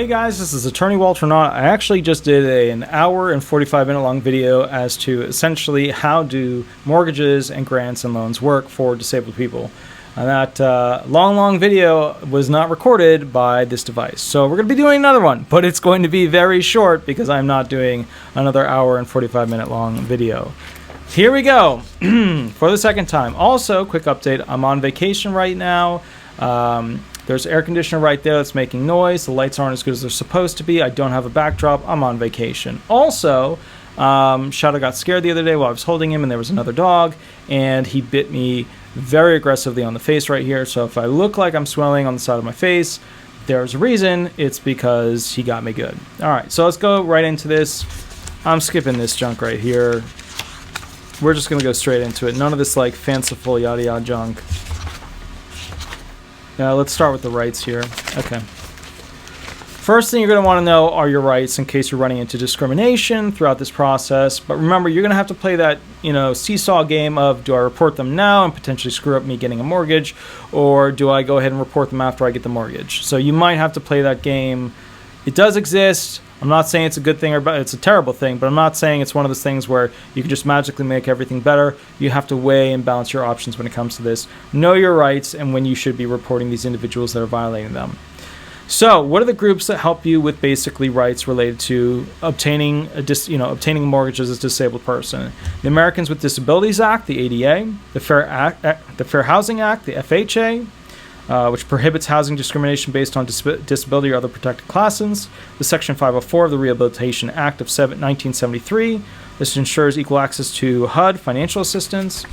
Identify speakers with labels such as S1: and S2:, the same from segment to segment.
S1: Hey guys, this is Attorney Walter Knott. I actually just did an hour and 45-minute long video as to essentially how do mortgages and grants and loans work for disabled people. And that long video was not recorded by this device. So we're going to be doing another one, but it's going to be very short because I'm not doing another hour and 45-minute long video. Here we go for the second time. Also, quick update, I'm on vacation right now. There's air conditioner right there that's making noise. The lights aren't as good as they're supposed to be. I don't have a backdrop. I'm on vacation. Also, Shadow got scared the other day while I was holding him, and there was another dog, and he bit me very aggressively on the face right here. So if I look like I'm swelling on the side of my face, there's a reason. It's because he got me good. All right, so let's go right into this. I'm skipping this junk right here. We're just going to go straight into it. None of this like fanciful yada yada junk. Let's start with the rights here. Okay. First thing you're going to want to know are your rights in case you're running into discrimination throughout this process. But remember, you're going to have to play that, seesaw game of do I report them now and potentially screw up me getting a mortgage, or do I go ahead and report them after I get the mortgage? So you might have to play that game. It does exist. I'm not saying it's a good thing or it's a terrible thing, but I'm not saying it's one of those things where you can just magically make everything better. You have to weigh and balance your options when it comes to this. Know your rights and when you should be reporting these individuals that are violating them. So, what are the groups that help you with basically rights related to obtaining obtaining mortgages as a disabled person? The Americans with Disabilities Act, the ADA, the Fair Housing Act, the FHA, which prohibits housing discrimination based on disability or other protected classes. The Section 504 of the Rehabilitation Act of 1973. This ensures equal access to HUD financial assistance.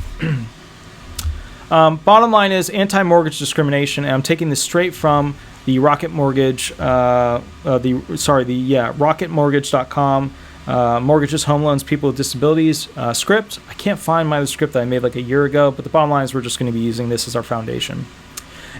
S1: Bottom line is anti-mortgage discrimination, and I'm taking this straight from the Rocket Mortgage, rocketmortgage.com, mortgages, home loans, people with disabilities script. I can't find my other script that I made like a year ago, but the bottom line is we're just going to be using this as our foundation.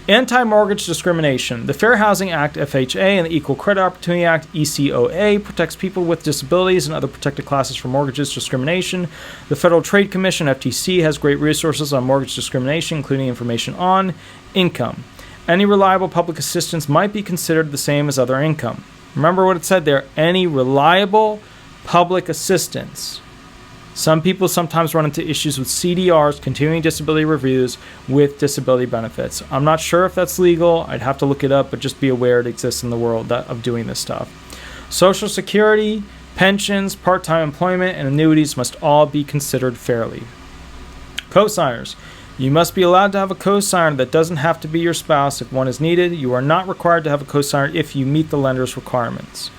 S1: Anti-mortgage discrimination. The Fair Housing Act, FHA, and the Equal Credit Opportunity Act, ECOA, protects people with disabilities and other protected classes from mortgage discrimination. The Federal Trade Commission, FTC, has great resources on mortgage discrimination, including information on income. Any reliable public assistance might be considered the same as other income. Remember what it said there, any reliable public assistance. Some people sometimes run into issues with CDRs, continuing disability reviews, with disability benefits. I'm not sure if that's legal. I'd have to look it up, but just be aware it exists in the world of doing this stuff. Social Security, pensions, part-time employment, and annuities must all be considered fairly. Co-signers. You must be allowed to have a co-signer that doesn't have to be your spouse if one is needed. You are not required to have a co-signer if you meet the lender's requirements.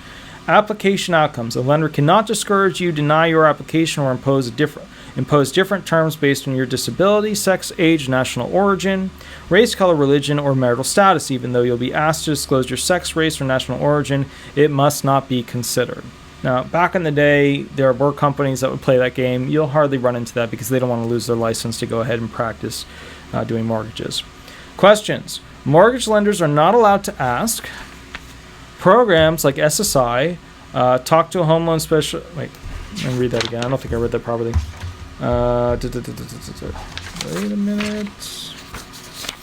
S1: Application outcomes. A lender cannot discourage you, deny your application, or impose different terms based on your disability, sex, age, national origin, race, color, religion, or marital status. Even though you'll be asked to disclose your sex, race, or national origin, it must not be considered. Now, back in the day, there were companies that would play that game. You'll hardly run into that because they don't want to lose their license to go ahead and practice doing mortgages. Questions. Mortgage lenders are not allowed to ask. Programs like SSI, talk to a home loan specialist. Wait, let me read that again. I don't think I read that properly. Wait a minute.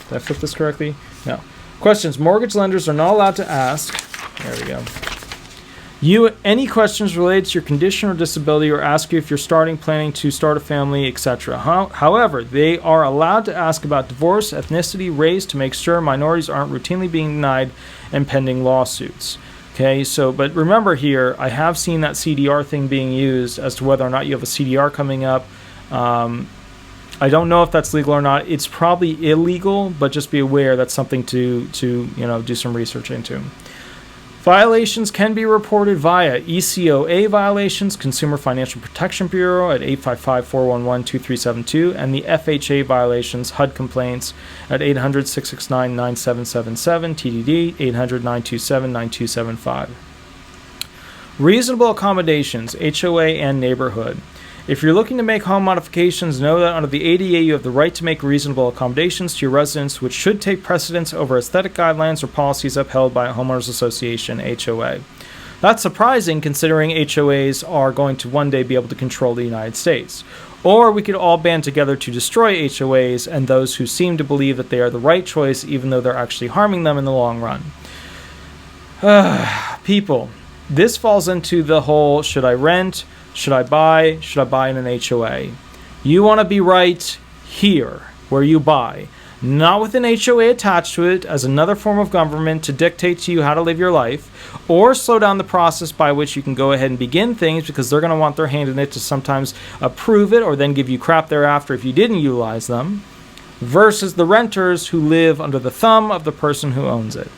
S1: Did I flip this correctly? No. Questions. Mortgage lenders are not allowed to ask. There we go. Any questions related to your condition or disability, or ask you if you're planning to start a family, etc. However, they are allowed to ask about divorce, ethnicity, race to make sure minorities aren't routinely being denied and pending lawsuits. Okay, but remember here, I have seen that CDR thing being used as to whether or not you have a CDR coming up. I don't know if that's legal or not. It's probably illegal, but just be aware that's something to do some research into. Violations can be reported via ECOA violations, Consumer Financial Protection Bureau at 855-411-2372, and the FHA violations, HUD complaints at 800-669-9777, TDD 800-927-9275. Reasonable accommodations, HOA and neighborhood. If you're looking to make home modifications, know that under the ADA you have the right to make reasonable accommodations to your residence, which should take precedence over aesthetic guidelines or policies upheld by a homeowners association, HOA. That's surprising considering HOAs are going to one day be able to control the United States. Or we could all band together to destroy HOAs and those who seem to believe that they are the right choice even though they're actually harming them in the long run. People, this falls into the whole, should I rent? Should I buy? Should I buy in an HOA? You want to be right here where you buy, not with an HOA attached to it as another form of government to dictate to you how to live your life, or slow down the process by which you can go ahead and begin things because they're going to want their hand in it to sometimes approve it or then give you crap thereafter if you didn't utilize them, versus the renters who live under the thumb of the person who owns it.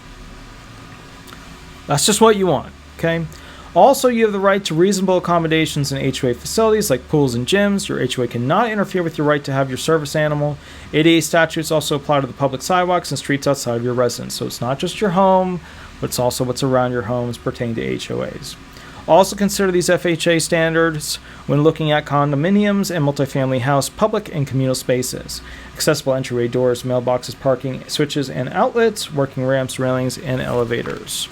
S1: That's just what you want, okay? Also, you have the right to reasonable accommodations in HOA facilities like pools and gyms. Your HOA cannot interfere with your right to have your service animal. ADA statutes also apply to the public sidewalks and streets outside of your residence. So it's not just your home, but it's also what's around your homes pertaining to HOAs. Also consider these FHA standards when looking at condominiums and multifamily house public and communal spaces. Accessible entryway doors, mailboxes, parking, switches and outlets, working ramps, railings, and elevators.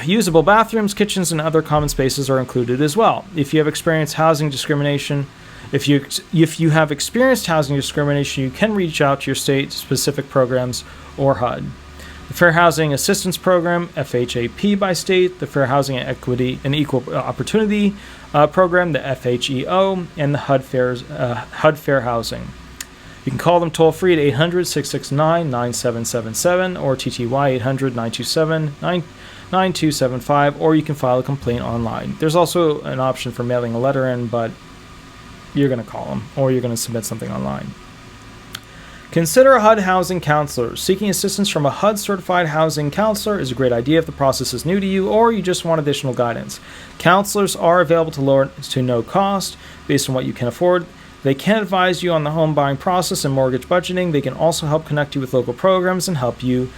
S1: Usable bathrooms, kitchens, and other common spaces are included as well. If you have experienced housing discrimination, if you have experienced housing discrimination, you can reach out to your state-specific programs or HUD. The Fair Housing Assistance Program, FHAP by state, the Fair Housing and Equity and Equal Opportunity Program, the FHEO, and the HUD Fair Housing. You can call them toll-free at 800-669-9777 or TTY 800-927-9275, or you can file a complaint online. There's also an option for mailing a letter in, but you're going to call them or you're going to submit something online. Consider a HUD housing counselor. Seeking assistance from a HUD-certified housing counselor is a great idea if the process is new to you or you just want additional guidance. Counselors are available to no cost based on what you can afford. They can advise you on the home buying process and mortgage budgeting. They can also help connect you with local programs and help you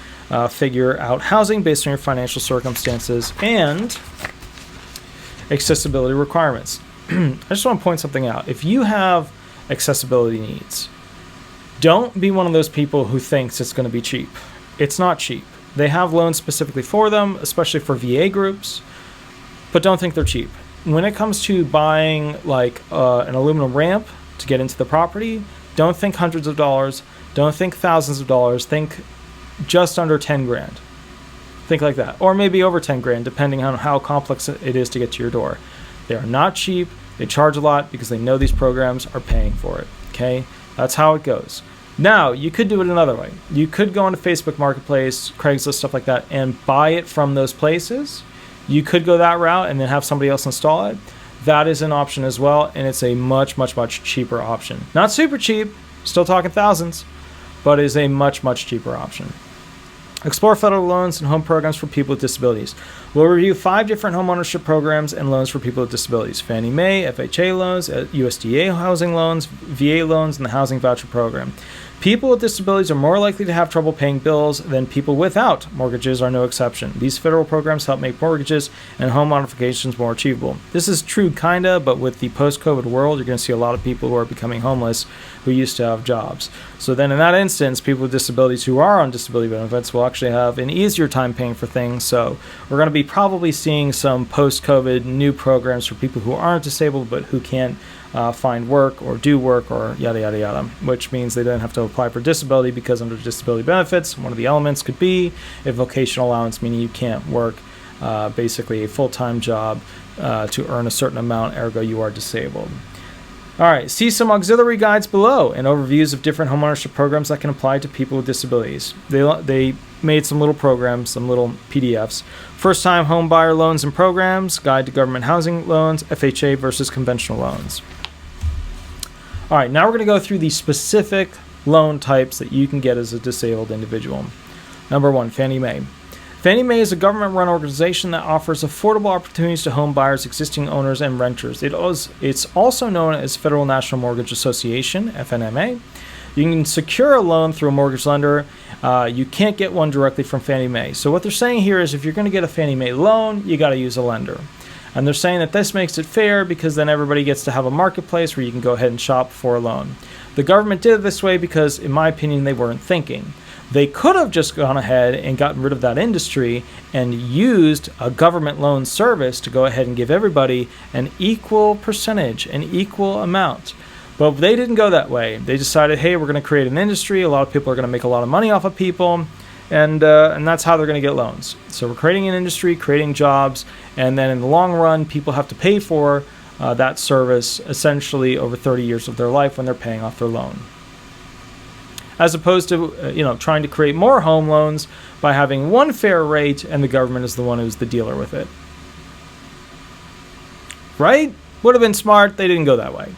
S1: figure out housing based on your financial circumstances and accessibility requirements. I just want to point something out. If you have accessibility needs, don't be one of those people who thinks it's going to be cheap. It's not cheap. They have loans specifically for them, especially for VA groups, but don't think they're cheap. When it comes to buying like an aluminum ramp to get into the property, don't think hundreds of dollars. Don't think thousands of dollars. Think just under 10 grand. Think like that. Or maybe over 10 grand, depending on how complex it is to get to your door. They are not cheap. They charge a lot because they know these programs are paying for it. Okay? That's how it goes. Now, you could do it another way. You could go onto Facebook Marketplace, Craigslist, stuff like that, and buy it from those places. You could go that route and then have somebody else install it. That is an option as well, and it's a much, much, much cheaper option. Not super cheap, still talking thousands, but is a much, much cheaper option. Explore federal loans and home programs for people with disabilities. We'll review 5 different home ownership programs and loans for people with disabilities: Fannie Mae, FHA loans, USDA housing loans, VA loans, and the Housing Voucher Program. People with disabilities are more likely to have trouble paying bills than people without. Mortgages are no exception. These federal programs help make mortgages and home modifications more achievable. This is true, kinda, but with the post-COVID world, you're going to see a lot of people who are becoming homeless who used to have jobs. So then in that instance, people with disabilities who are on disability benefits will actually have an easier time paying for things. So we're going to be probably seeing some post-COVID new programs for people who aren't disabled but who can't find work or do work or yada yada yada, which means they then have to apply for disability, because under disability benefits, one of the elements could be a vocational allowance, meaning you can't work basically a full-time job to earn a certain amount, ergo you are disabled. All right, see some auxiliary guides below and overviews of different homeownership programs that can apply to people with disabilities. They made some little programs, some little PDFs. First-time home buyer loans and programs, guide to government housing loans, FHA versus conventional loans. All right, now we're going to go through the specific loan types that you can get as a disabled individual. Number 1, Fannie Mae. Fannie Mae is a government-run organization that offers affordable opportunities to home buyers, existing owners, and renters. It's also known as Federal National Mortgage Association, FNMA. You can secure a loan through a mortgage lender. You can't get one directly from Fannie Mae. So what they're saying here is if you're going to get a Fannie Mae loan, you got to use a lender. And they're saying that this makes it fair because then everybody gets to have a marketplace where you can go ahead and shop for a loan. The government did it this way because, in my opinion, they weren't thinking. They could have just gone ahead and gotten rid of that industry and used a government loan service to go ahead and give everybody an equal percentage, an equal amount. But they didn't go that way. They decided, hey, we're going to create an industry. A lot of people are going to make a lot of money off of people. and that's how they're going to get loans. So we're creating an industry, creating jobs, and then in the long run, people have to pay for that service essentially over 30 years of their life when they're paying off their loan. As opposed to trying to create more home loans by having one fair rate and the government is the one who's the dealer with it. Right? Would have been smart. They didn't go that way.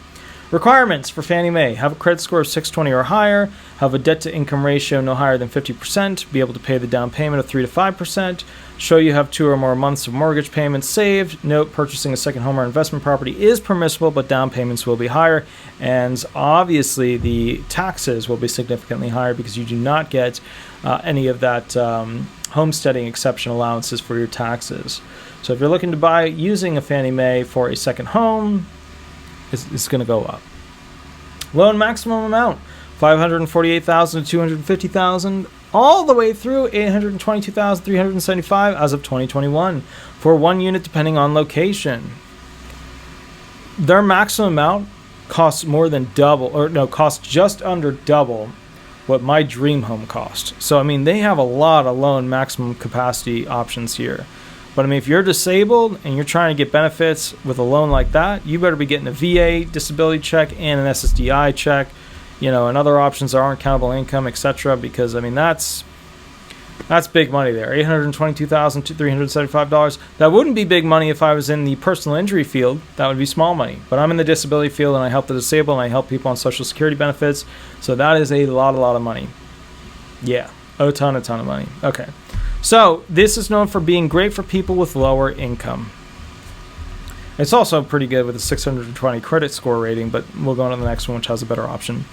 S1: Requirements for Fannie Mae: have a credit score of 620 or higher, have a debt-to-income ratio no higher than 50%, be able to pay the down payment of 3 to 5%, show you have 2 or more months of mortgage payments saved. Note, purchasing a second home or investment property is permissible, but down payments will be higher, and obviously the taxes will be significantly higher because you do not get any of that homesteading exception allowances for your taxes. So if you're looking to buy using a Fannie Mae for a second home, it's going to go up. Loan maximum amount: $548,000 to $250,000, all the way through $822,375 as of 2021 for one unit, depending on location. Their maximum amount costs costs just under double what my dream home cost. So I mean, they have a lot of loan maximum capacity options here. But I mean, if you're disabled and you're trying to get benefits with a loan like that, you better be getting a VA disability check and an SSDI check, and other options that aren't countable income, etc. Because I mean, that's big money there. $822,375. That wouldn't be big money if I was in the personal injury field. That would be small money. But I'm in the disability field, and I help the disabled, and I help people on Social Security benefits. So that is a lot of money. Yeah, a ton of money. Okay. So this is known for being great for people with lower income. It's also pretty good with a 620 credit score rating, but we'll go on to the next one, which has a better option.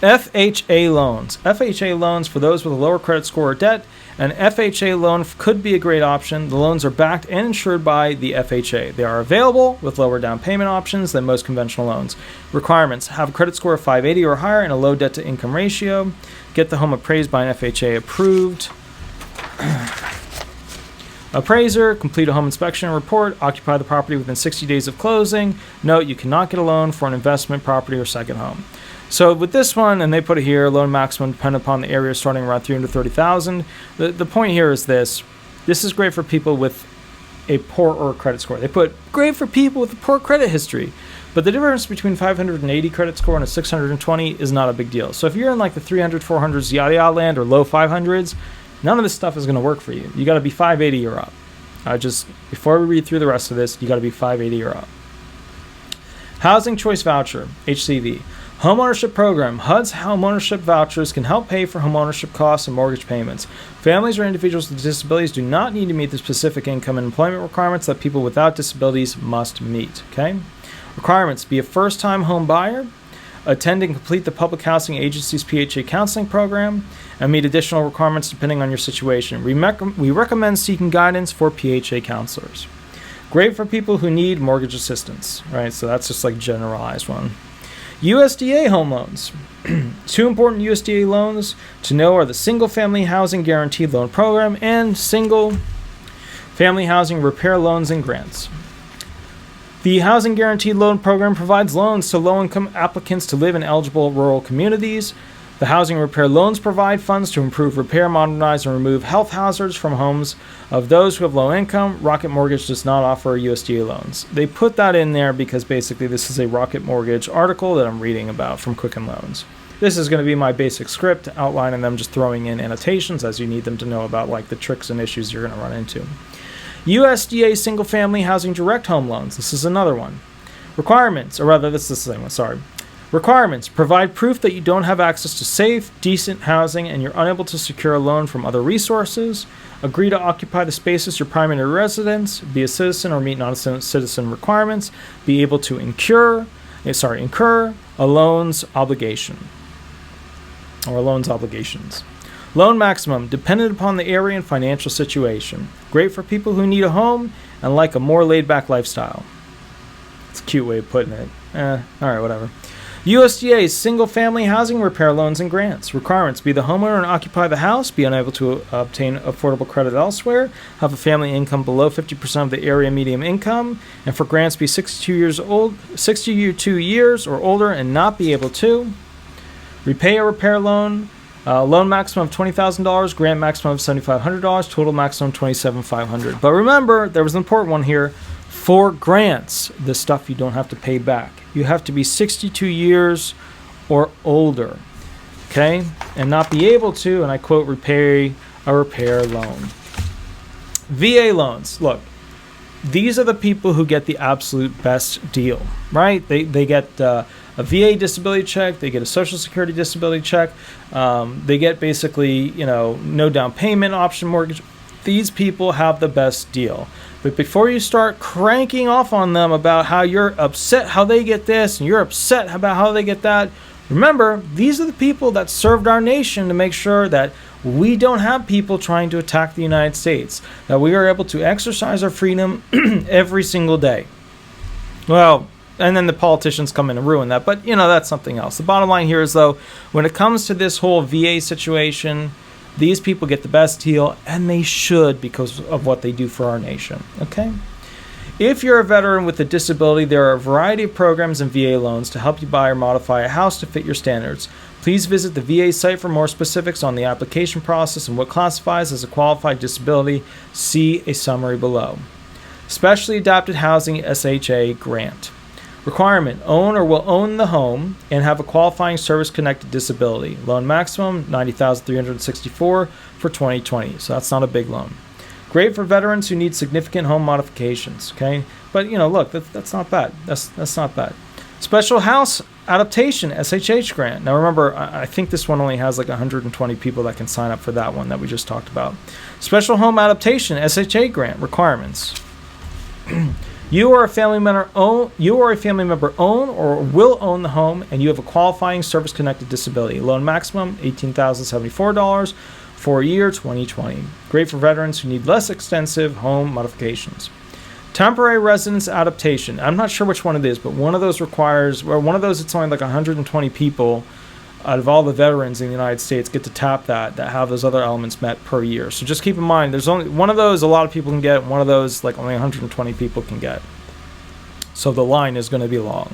S1: FHA loans. FHA loans for those with a lower credit score or debt. An FHA loan could be a great option. The loans are backed and insured by the FHA. They are available with lower down payment options than most conventional loans. Requirements: have a credit score of 580 or higher and a low debt to income ratio. Get the home appraised by an FHA approved appraiser, complete a home inspection report, occupy the property within 60 days of closing. Note, you cannot get a loan for an investment property or second home. So with this one, and they put it here, loan maximum dependent upon the area starting around $330,000. The point here is this is great for people with a poor credit score. They put great for people with a poor credit history. But the difference between 580 credit score and a 620 is not a big deal. So if you're in like the 300, 400s yada land or low 500s, none of this stuff is going to work for you. You got to be 580 or up. Before we read through the rest of this, you got to be 580 or up. Housing Choice Voucher, HCV. Homeownership Program. HUD's homeownership vouchers can help pay for homeownership costs and mortgage payments. Families or individuals with disabilities do not need to meet the specific income and employment requirements that people without disabilities must meet. Okay? Requirements: be a first-time home buyer, attend and complete the Public Housing Agency's PHA counseling program, and meet additional requirements depending on your situation. We recommend seeking guidance for PHA counselors. Great for people who need mortgage assistance, right? So that's just like generalized one. USDA home loans. Two important USDA loans to know are the Single Family Housing Guaranteed Loan Program and Single Family Housing Repair Loans and Grants. The Housing Guaranteed Loan Program provides loans to low-income applicants to live in eligible rural communities. The housing repair loans provide funds to improve, repair, modernize, and remove health hazards from homes of those who have low income. Rocket Mortgage does not offer USDA loans. They put that in there because basically this is a Rocket Mortgage article that I'm reading about from Quicken Loans. This is going to be my basic script outlining them, just throwing in annotations as you need them to know about like the tricks and issues you're going to run into. USDA Single Family Housing Direct Home Loans. This is another one. Requirements, or rather, this is the same one, sorry. Requirements: provide proof that you don't have access to safe, decent housing and you're unable to secure a loan from other resources. Agree to occupy the space as your primary residence. Be a citizen or meet non-citizen requirements. Be able to incur a loan's obligation or loan's obligations. Loan maximum, dependent upon the area and financial situation. Great for people who need a home and like a more laid-back lifestyle. It's a cute way of putting it. Alright, whatever. USDA Single Family Housing Repair Loans and Grants. Requirements: be the homeowner and occupy the house, be unable to obtain affordable credit elsewhere, have a family income below 50% of the area median income, and for grants be 62 years or older and not be able to repay a repair loan, Loan maximum of $20,000, grant maximum of $7,500, total maximum $27,500. But remember, there was an important one here. For grants, the stuff you don't have to pay back. You have to be 62 years or older, okay, and not be able to, and I quote, repay a repair loan. VA loans. Look, these are the people who get the absolute best deal, right? They get a VA disability check, they get a Social Security disability check, they get basically, no down payment option mortgage. These people have the best deal. But before you start cranking off on them about how you're upset how they get this and you're upset about how they get that, remember, these are the people that served our nation to make sure that we don't have people trying to attack the United States, that we are able to exercise our freedom every single day. Well, and then the politicians come in and ruin that, but that's something else. The bottom line here is, though, when it comes to this whole VA situation, these people get the best deal, and they should, because of what they do for our nation, okay? If you're a veteran with a disability, there are a variety of programs and VA loans to help you buy or modify a house to fit your standards. Please visit the VA site for more specifics on the application process and what classifies as a qualified disability. See a summary below. Specially Adapted Housing SHA Grant. Requirement: own or will own the home and have a qualifying service-connected disability. Loan maximum $90,364 for 2020, so that's not a big loan. Great for veterans who need significant home modifications, okay? But, look, that's not bad. That's not bad. Special House Adaptation SHH Grant. Now, remember, I think this one only has like 120 people that can sign up for that one that we just talked about. Special Home Adaptation SHA Grant. Requirements. You or a family member own or will own the home, and you have a qualifying service-connected disability. Loan maximum $18,074 for year 2020. Great for veterans who need less extensive home modifications. Temporary residence adaptation. I'm not sure which one it is, but one of those requires, or one of those, it's only like 120 people out of all the veterans in the United States get to tap that have those other elements met per year. So just keep in mind, there's only one of those a lot of people can get, one of those like only 120 people can get. So the line is going to be long.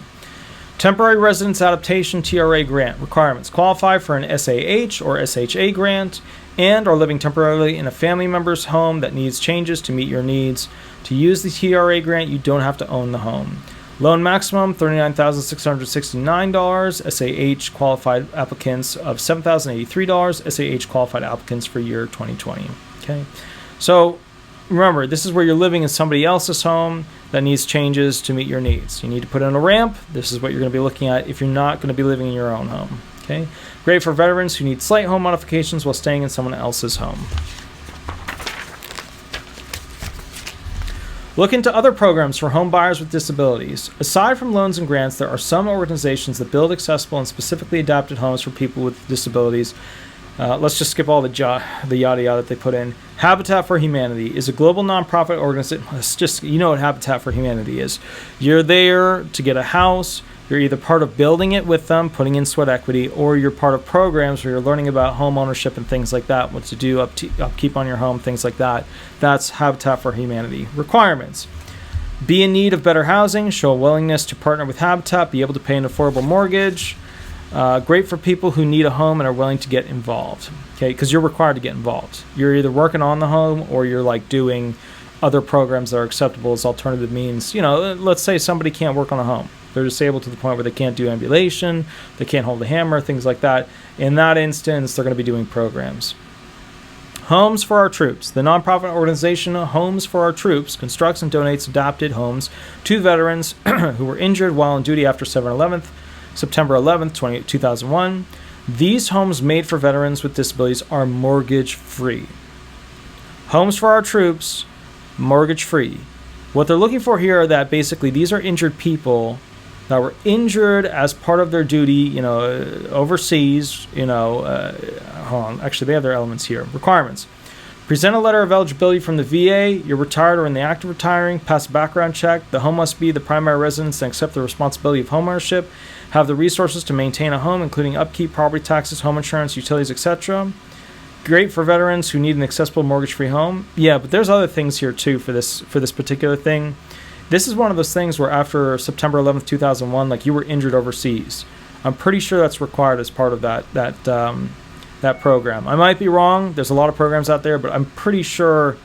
S1: Temporary Residence Adaptation TRA Grant. Requirements: qualify for an SAH or SHA grant and are living temporarily in a family member's home that needs changes to meet your needs. To use the TRA grant, you don't have to own the home. Loan maximum $39,669. SAH qualified applicants of $7,083. SAH qualified applicants for year 2020. Okay, so remember, this is where you're living in somebody else's home that needs changes to meet your needs. You need to put in a ramp. This is what you're going to be looking at if you're not going to be living in your own home. Okay, great for veterans who need slight home modifications while staying in someone else's home. Look into other programs for home buyers with disabilities. Aside from loans and grants, there are some organizations that build accessible and specifically adapted homes for people with disabilities. Let's just skip all the yada yada that they put in. Habitat for Humanity is a global nonprofit organization. You know what Habitat for Humanity is. You're there to get a house. You're either part of building it with them, putting in sweat equity, or you're part of programs where you're learning about home ownership and things like that, what to do, upkeep on your home, things like that. That's Habitat for Humanity. Requirements: be in need of better housing, show a willingness to partner with Habitat, be able to pay an affordable mortgage. Great for people who need a home and are willing to get involved. Okay, because you're required to get involved. You're either working on the home or you're like doing other programs that are acceptable as alternative means. Let's say somebody can't work on a home. They're disabled to the point where they can't do ambulation, they can't hold a hammer, things like that. In that instance, they're going to be doing programs. Homes for Our Troops. The nonprofit organization Homes for Our Troops constructs and donates adapted homes to veterans who were injured while on duty after September 11th, 2001. These homes made for veterans with disabilities are mortgage-free. Homes for Our Troops, mortgage-free. What they're looking for here are that basically these are injured people that were injured as part of their duty, overseas, hold on, actually they have their elements here. Requirements: present a letter of eligibility from the VA, you're retired or in the act of retiring, pass a background check, the home must be the primary residence and accept the responsibility of home ownership, have the resources to maintain a home, including upkeep, property taxes, home insurance, utilities, etc. Great for veterans who need an accessible mortgage-free home. Yeah, but there's other things here too for this particular thing. This is one of those things where after September 11th, 2001, like you were injured overseas. I'm pretty sure that's required as part of that that program. I might be wrong. There's a lot of programs out there, but I'm pretty sure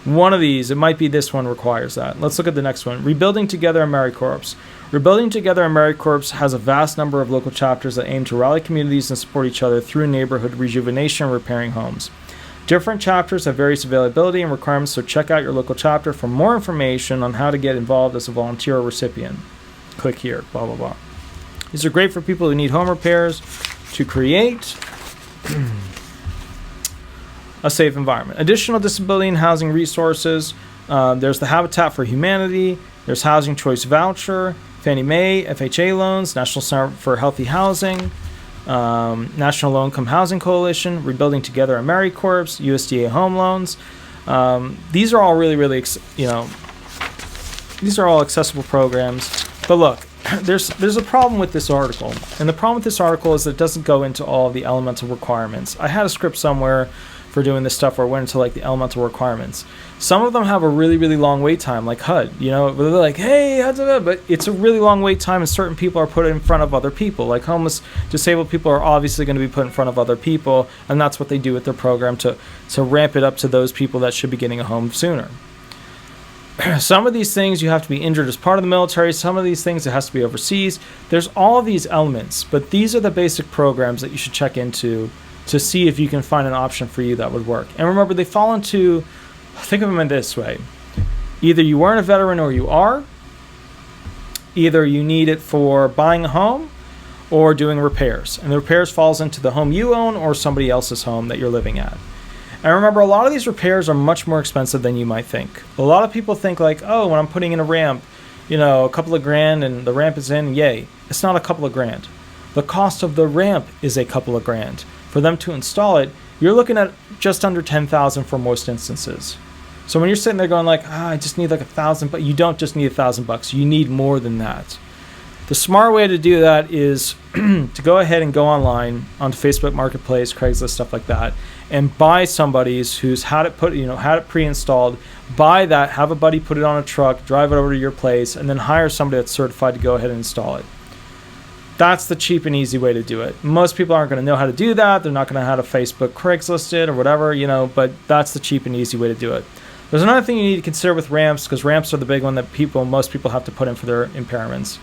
S1: one of these, it might be this one, requires that. Let's look at the next one. Rebuilding Together AmeriCorps. Rebuilding Together AmeriCorps has a vast number of local chapters that aim to rally communities and support each other through neighborhood rejuvenation and repairing homes. Different chapters have various availability and requirements, so check out your local chapter for more information on how to get involved as a volunteer or recipient. Click here, blah, blah, blah. These are great for people who need home repairs to create a safe environment. Additional disability and housing resources. There's the Habitat for Humanity. There's Housing Choice Voucher, Fannie Mae, FHA loans, National Center for Healthy Housing, National Low Income Housing Coalition, Rebuilding Together AmeriCorps, USDA Home Loans. These are all really, these are all accessible programs. But look, there's a problem with this article. And the problem with this article is that it doesn't go into all of the elemental requirements. I had a script somewhere for doing this stuff where I went into like the elemental requirements. Some of them have a really long wait time, like HUD. They're like, hey, but it's a really long wait time, and certain people are put in front of other people. Like homeless, disabled people are obviously going to be put in front of other people, and that's what they do with their program to ramp it up to those people that should be getting a home sooner. Some of these things you have to be injured as part of the military. Some of these things it has to be overseas. There's all of these elements, but these are the basic programs that you should check into to see if you can find an option for you that would work. And remember, they fall into, think of them in this way. Either you weren't a veteran or you are. Either you need it for buying a home or doing repairs. And the repairs falls into the home you own or somebody else's home that you're living at. And remember, a lot of these repairs are much more expensive than you might think. A lot of people think like, oh, when I'm putting in a ramp, a couple of grand and the ramp is in, yay. It's not a couple of grand. The cost of the ramp is a couple of grand. For them to install it, you're looking at just under $10,000 for most instances. So when you're sitting there going like, I just need like $1,000, but you don't just need $1,000. You need more than that. The smart way to do that is to go ahead and go online onto Facebook Marketplace, Craigslist, stuff like that, and buy somebody's who's had it pre-installed. Buy that, have a buddy put it on a truck, drive it over to your place, and then hire somebody that's certified to go ahead and install it. That's the cheap and easy way to do it. Most people aren't going to know how to do that. They're not going to know how to Facebook Craigslist it or whatever, but that's the cheap and easy way to do it. There's another thing you need to consider with ramps, because ramps are the big one that most people have to put in for their impairments.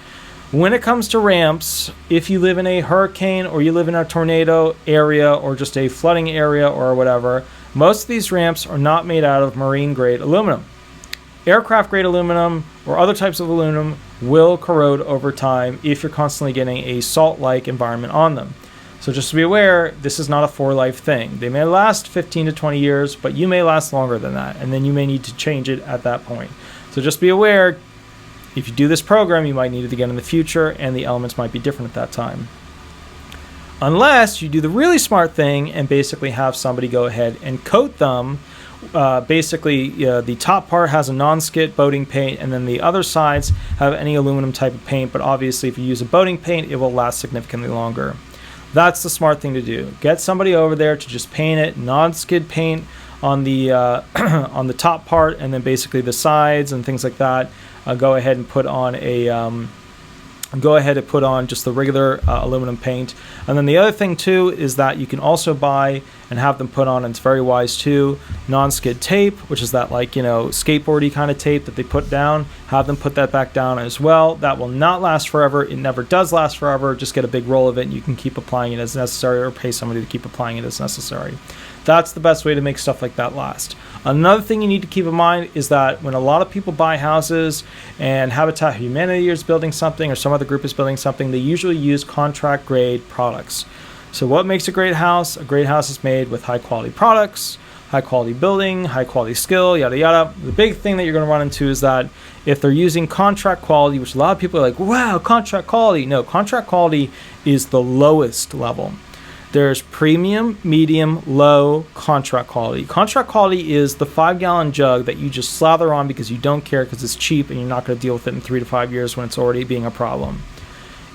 S1: When it comes to ramps, if you live in a hurricane or you live in a tornado area or just a flooding area or whatever, most of these ramps are not made out of marine grade aluminum. Aircraft grade aluminum or other types of aluminum will corrode over time if you're constantly getting a salt-like environment on them. So just to be aware, this is not a for-life thing. They may last 15 to 20 years, but you may last longer than that, and then you may need to change it at that point. So just be aware, if you do this program, you might need it again in the future, and the elements might be different at that time. Unless you do the really smart thing and basically have somebody go ahead and coat them. The top part has a non-skid boating paint, and then the other sides have any aluminum type of paint, but obviously if you use a boating paint, it will last significantly longer. That's the smart thing to do. Get somebody over there to just paint it, non-skid paint on the on the top part, and then basically the sides and things like that. Go ahead and put on just the regular aluminum paint. And then the other thing too is that you can also buy and have them put on, and it's very wise too, non-skid tape, which is that skateboardy kind of tape that they put down. Have them put that back down as well. That will not last forever. It never does last forever. Just get a big roll of it and you can keep applying it as necessary, or pay somebody to keep applying it as necessary. That's the best way to make stuff like that last. Another thing you need to keep in mind is that when a lot of people buy houses and Habitat for Humanity is building something or some other group is building something, they usually use contract grade products. So what makes a great house? A great house is made with high quality products, high quality building, high quality skill, yada yada. The big thing that you're going to run into is that if they're using contract quality, which a lot of people are like, wow, contract quality. No, contract quality is the lowest level. There's premium, medium, low, contract quality. Contract quality is the 5-gallon jug that you just slather on because you don't care, because it's cheap and you're not going to deal with it in 3 to 5 years when it's already being a problem.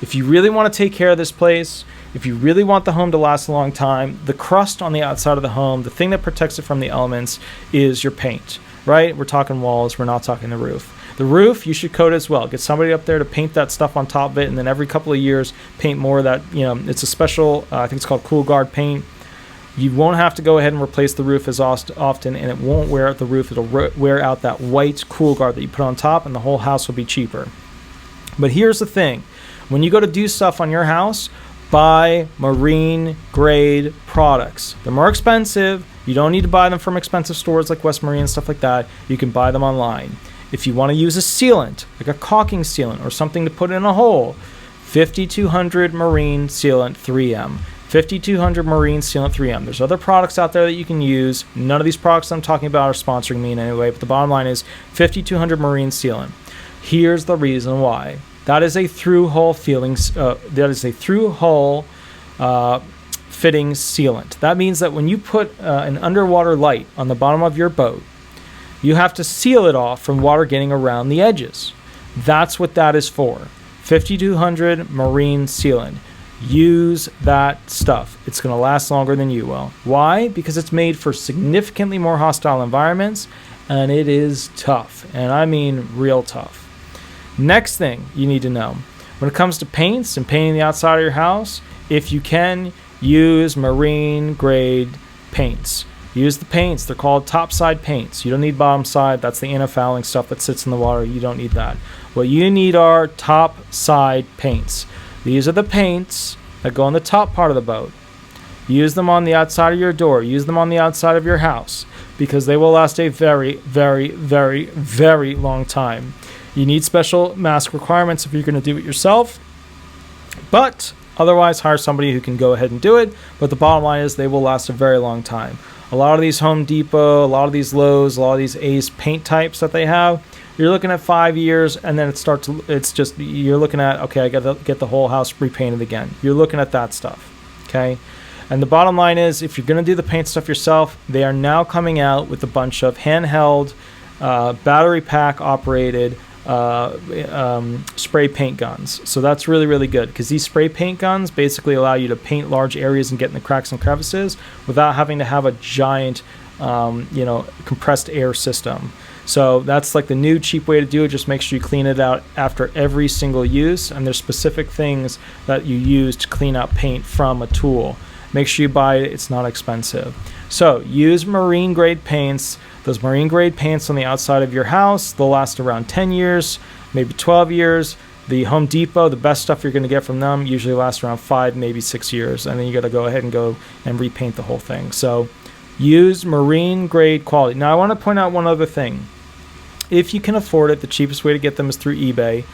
S1: If you really want to take care of this place, if you really want the home to last a long time, the crust on the outside of the home, the thing that protects it from the elements, is your paint, right? We're talking walls, we're not talking the roof. The roof, you should coat as well. Get somebody up there to paint that stuff on top of it, and then every couple of years, paint more of that. It's a special, I think it's called Cool Guard paint. You won't have to go ahead and replace the roof as often, and it won't wear out the roof. It'll wear out that white cool guard that you put on top, and the whole house will be cheaper. But here's the thing. When you go to do stuff on your house, buy marine grade products. They're more expensive. You don't need to buy them from expensive stores like West Marine and stuff like that. You can buy them online. If you want to use a sealant, like a caulking sealant or something to put in a hole, 5200 Marine Sealant 3M. 5200 Marine Sealant 3M. There's other products out there that you can use. None of these products I'm talking about are sponsoring me in any way, but the bottom line is 5200 Marine Sealant. Here's the reason why. That is a through-hole fitting sealant. That means that when you put an underwater light on the bottom of your boat, you have to seal it off from water getting around the edges. That's what that is for. 5200 Marine Sealant. Use that stuff. It's going to last longer than you will. Why? Because it's made for significantly more hostile environments, and it is tough. And I mean real tough. Next thing you need to know, when it comes to paints and painting the outside of your house, if you can, use marine grade paints. Use the paints. They're called topside paints. You don't need bottom side. That's the anti-fouling stuff that sits in the water. You don't need that. What you need are top side paints. These are the paints that go on the top part of the boat. Use them on the outside of your door. Use them on the outside of your house because they will last a very, very, very, very long time. You need special mask requirements if you're going to do it yourself, but otherwise hire somebody who can go ahead and do it. But the bottom line is they will last a very long time. A lot of these Home Depot, a lot of these Lowe's, a lot of these Ace paint types that they have, you're looking at 5 years, and then you're looking at, okay, I got to get the whole house repainted again. You're looking at that stuff, okay? And the bottom line is, if you're going to do the paint stuff yourself, they are now coming out with a bunch of handheld, battery pack operated spray paint guns. So that's really, really good because these spray paint guns basically allow you to paint large areas and get in the cracks and crevices without having to have a giant, compressed air system. So that's like the new cheap way to do it. Just make sure you clean it out after every single use. And there's specific things that you use to clean out paint from a tool. Make sure you buy it. It's not expensive. So use marine grade paints. Those marine grade paints on the outside of your house, they'll last around 10 years, maybe 12 years. The Home Depot, the best stuff you're going to get from them usually lasts around 5, maybe 6 years. And then you got to go ahead and repaint the whole thing. So use marine grade quality. Now I want to point out one other thing. If you can afford it, the cheapest way to get them is through eBay.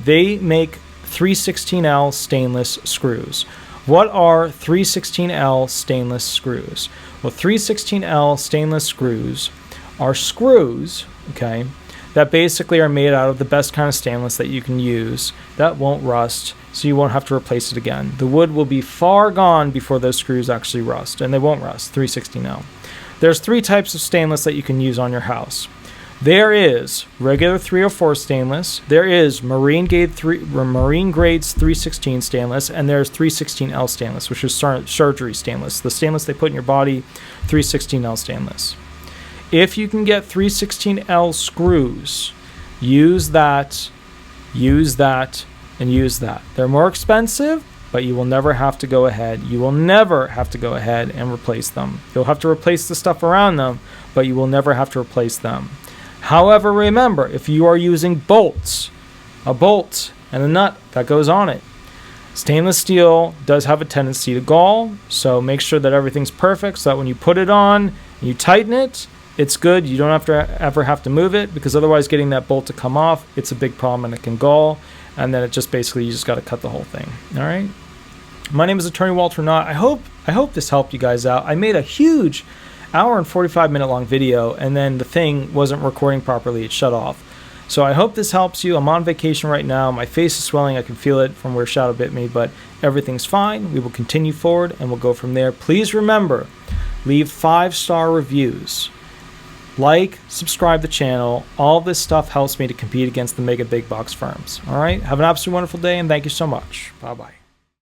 S1: They make 316L stainless screws. What are 316L stainless screws? Well, 316L stainless screws are screws, okay, that basically are made out of the best kind of stainless that you can use that won't rust, so you won't have to replace it again. The wood will be far gone before those screws actually rust, and they won't rust, 316L. There's 3 types of stainless that you can use on your house. There is regular 304 stainless, there is marine grades 316 stainless, and there's 316L stainless, which is surgery stainless. The stainless they put in your body, 316L stainless. If you can get 316L screws, use that, and use that. They're more expensive, but you will never have to go ahead. You will never have to go ahead and replace them. You'll have to replace the stuff around them, but you will never have to replace them. However, remember, if you are using bolts, a bolt and a nut that goes on it, stainless steel does have a tendency to gall, so make sure that everything's perfect so that when you put it on and you tighten it, it's good. You don't ever have to move it, because otherwise getting that bolt to come off, it's a big problem and it can gall, and then it just basically, you just got to cut the whole thing. All right. My name is Attorney Walter Knott. I hope this helped you guys out. I made a huge hour and 45-minute long video, and then the thing wasn't recording properly. It shut off. So I hope this helps you. I'm on vacation right now. My face is swelling. I can feel it from where Shadow bit me, but everything's fine. We will continue forward, and we'll go from there. Please remember, leave 5-star reviews. Like, subscribe to the channel. All this stuff helps me to compete against the mega big box firms. All right? Have an absolutely wonderful day, and thank you so much. Bye-bye.